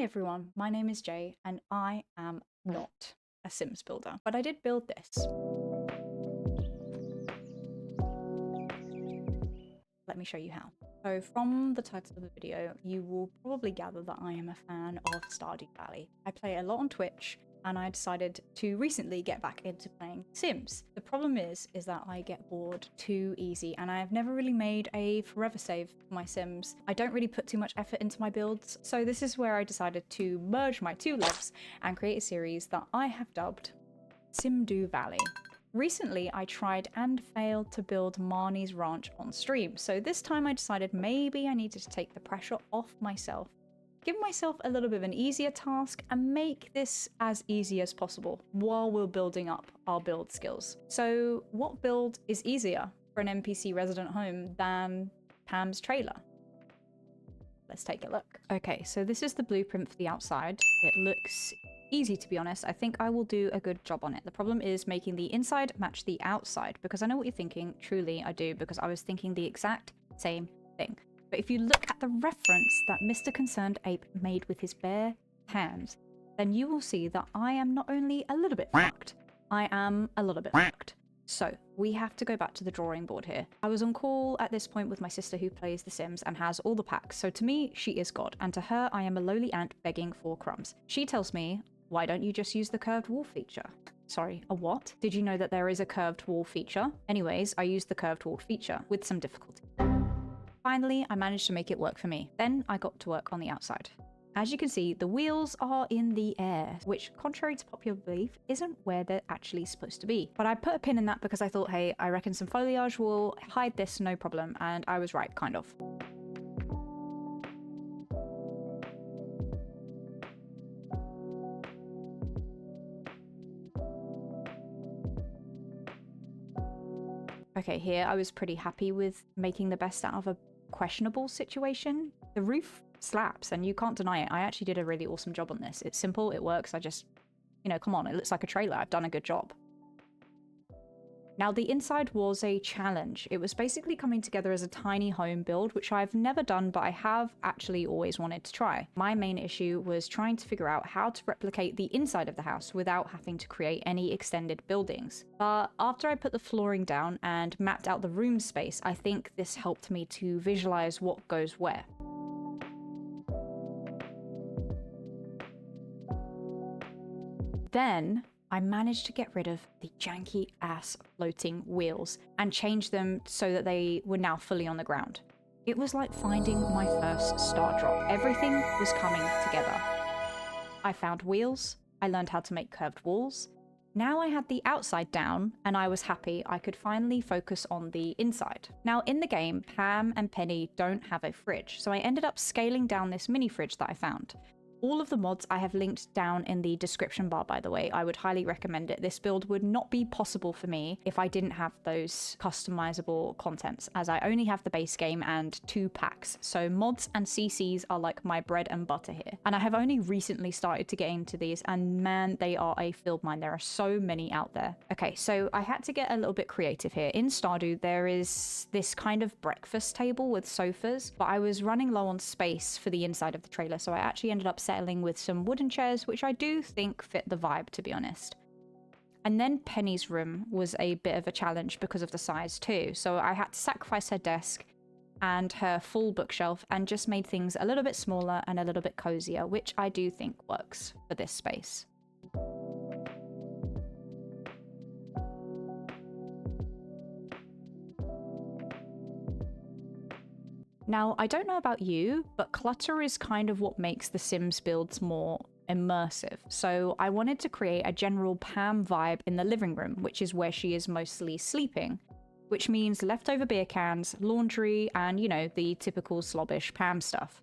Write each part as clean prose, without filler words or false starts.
Hi everyone, my name is Jay and I am not a Sims builder, but I did build this. Let me show you how. So from the title of the video, you will probably gather that I am a fan of Stardew Valley. I play a lot on Twitch and I decided to recently get back into playing Sims. The problem is that I get bored too easy and I have never really made a forever save for my Sims. I don't really put too much effort into my builds, so this is where I decided to merge my two loves and create a series that I have dubbed SimDew Valley. Recently, I tried and failed to build Marnie's ranch on stream, so this time I decided maybe I needed to take the pressure off myself, give myself a little bit of an easier task, and make this as easy as possible while we're building up our build skills. So what build is easier for an NPC resident home than Pam's trailer? Let's take a look. Okay, so this is the blueprint for the outside. It looks easy, to be honest. I think I will do a good job on it. The problem is making the inside match the outside, because I know what you're thinking. Truly, I do, because I was thinking the exact same thing. But if you look at the reference that Mr. Concerned Ape made with his bare hands, then you will see that I am not only a little bit fucked, I am a little bit fucked. So we have to go back to the drawing board here. I was on call at this point with my sister who plays The Sims and has all the packs. So to me, she is God. And to her, I am a lowly ant begging for crumbs. She tells me, why don't you just use the curved wall feature? Sorry, a what? Did you know that there is a curved wall feature? Anyways, I used the curved wall feature with some difficulty. Finally, I managed to make it work for me. Then I got to work on the outside. As you can see, the wheels are in the air, which, contrary to popular belief, isn't where they're actually supposed to be. But I put a pin in that because I thought, hey, I reckon some foliage will hide this no problem, and I was right, kind of. Okay, here I was pretty happy with making the best out of a questionable situation. The roof slaps and you can't deny it. I actually did a really awesome job on this. It's simple, it works. I just, come on, it looks like a trailer. I've done a good job. Now, the inside was a challenge. It was basically coming together as a tiny home build, which I've never done, but I have actually always wanted to try. My main issue was trying to figure out how to replicate the inside of the house without having to create any extended buildings. But after I put the flooring down and mapped out the room space, I think this helped me to visualize what goes where. Then I managed to get rid of the janky ass floating wheels and change them so that they were now fully on the ground. It was like finding my first star drop. Everything was coming together. I found wheels, I learned how to make curved walls. Now I had the outside down and I was happy I could finally focus on the inside. Now in the game, Pam and Penny don't have a fridge, so I ended up scaling down this mini fridge that I found. All of the mods I have linked down in the description bar, by the way. I would highly recommend it. This build would not be possible for me if I didn't have those customizable contents, as I only have the base game and 2 packs. So mods and CCs are like my bread and butter here. And I have only recently started to get into these, and man, they are a field mine. There are so many out there. Okay, so I had to get a little bit creative here. In Stardew, there is this kind of breakfast table with sofas, but I was running low on space for the inside of the trailer, so I actually ended up settling with some wooden chairs, which I do think fit the vibe, to be honest. And then Penny's room was a bit of a challenge because of the size too, so I had to sacrifice her desk and her full bookshelf and just made things a little bit smaller and a little bit cozier, which I do think works for this space. Now, I don't know about you, but clutter is kind of what makes the Sims builds more immersive. So I wanted to create a general Pam vibe in the living room, which is where she is mostly sleeping, which means leftover beer cans, laundry, and, the typical slobbish Pam stuff.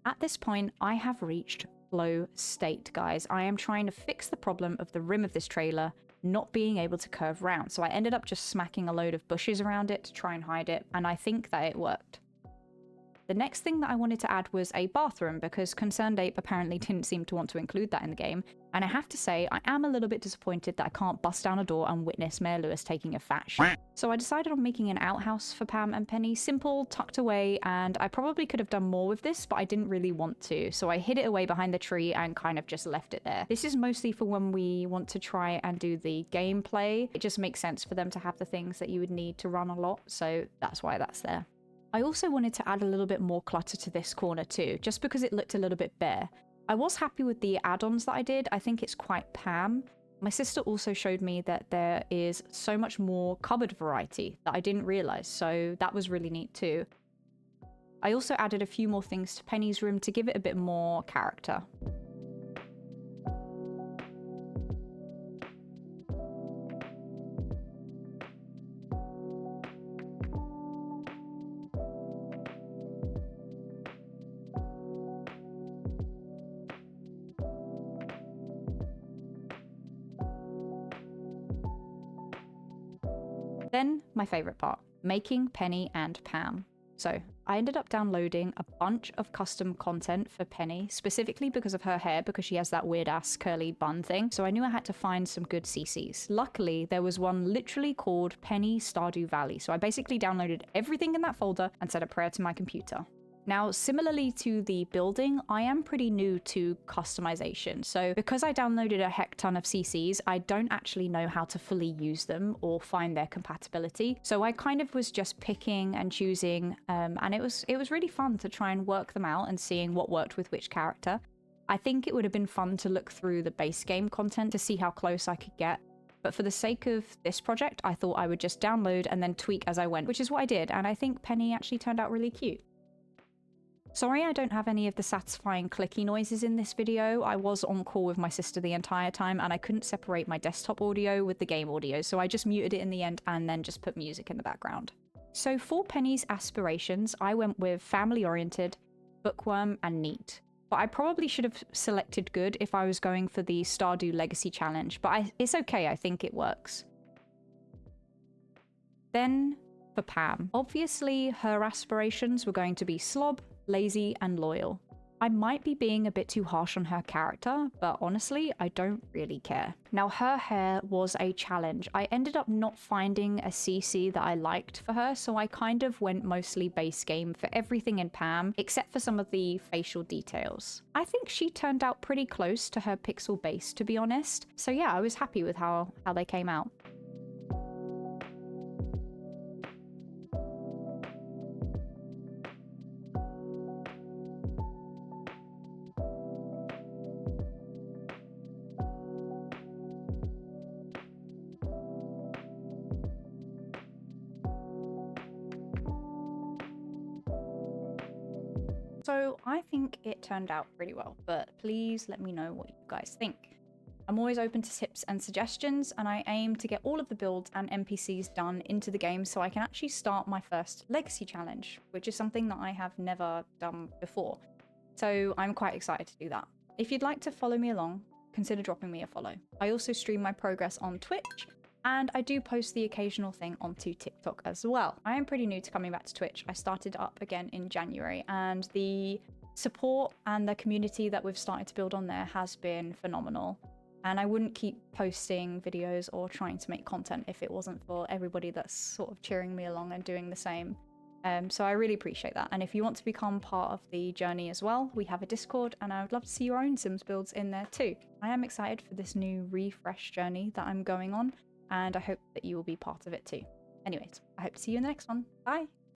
At this point, I have reached flow state, guys. I am trying to fix the problem of the rim of this trailer not being able to curve round, so I ended up just smacking a load of bushes around it to try and hide it, and I think that it worked. The next thing that I wanted to add was a bathroom, because Concerned Ape apparently didn't seem to want to include that in the game, And I have to say, I am a little bit disappointed that I can't bust down a door and witness Mayor Lewis taking a fat shit. So I decided on making an outhouse for Pam and Penny, simple, tucked away, and I probably could have done more with this, but I didn't really want to. So I hid it away behind the tree and kind of just left it there. This is mostly for when we want to try and do the gameplay. It just makes sense for them to have the things that you would need to run a lot, so that's why that's there. I also wanted to add a little bit more clutter to this corner too, just because it looked a little bit bare. I was happy with the add-ons that I did. I think it's quite Pam. My sister also showed me that there is so much more cupboard variety that I didn't realize, so that was really neat too. I also added a few more things to Penny's room to give it a bit more character. Then, my favourite part, making Penny and Pam. So, I ended up downloading a bunch of custom content for Penny, specifically because of her hair, because she has that weird-ass curly bun thing, so I knew I had to find some good CCs. Luckily, there was one literally called Penny Stardew Valley, so I basically downloaded everything in that folder and said a prayer to my computer. Now, similarly to the building, I am pretty new to customization, so because I downloaded a heck ton of CCs, I don't actually know how to fully use them or find their compatibility. So I kind of was just picking and choosing, and it was really fun to try and work them out and seeing what worked with which character. I think it would have been fun to look through the base game content to see how close I could get. But for the sake of this project, I thought I would just download and then tweak as I went, which is what I did, and I think Penny actually turned out really cute. Sorry I don't have any of the satisfying clicky noises in this video. I was on call with my sister the entire time and I couldn't separate my desktop audio with the game audio, so I just muted it in the end and then just put music in the background. So for Penny's aspirations, I went with family-oriented, bookworm, and neat. But I probably should have selected good if I was going for the Stardew Legacy Challenge, but it's okay, I think it works. Then for Pam. Obviously, her aspirations were going to be slob, lazy, and loyal. I might be being a bit too harsh on her character, but honestly, I don't really care. Now, her hair was a challenge. I ended up not finding a CC that I liked for her, so I kind of went mostly base game for everything in Pam, except for some of the facial details. I think she turned out pretty close to her pixel base, to be honest. So yeah, I was happy with how they came out. So I think it turned out pretty well, but please let me know what you guys think. I'm always open to tips and suggestions, and I aim to get all of the builds and NPCs done into the game so I can actually start my first Legacy Challenge, which is something that I have never done before. So I'm quite excited to do that. If you'd like to follow me along, consider dropping me a follow. I also stream my progress on Twitch, and I do post the occasional thing onto TikTok as well. I am pretty new to coming back to Twitch. I started up again in January, and the support and the community that we've started to build on there has been phenomenal. And I wouldn't keep posting videos or trying to make content if it wasn't for everybody that's sort of cheering me along and doing the same. So I really appreciate that. And if you want to become part of the journey as well, we have a Discord, and I would love to see your own Sims builds in there too. I am excited for this new refresh journey that I'm going on, and I hope that you will be part of it too. Anyways, I hope to see you in the next one. Bye!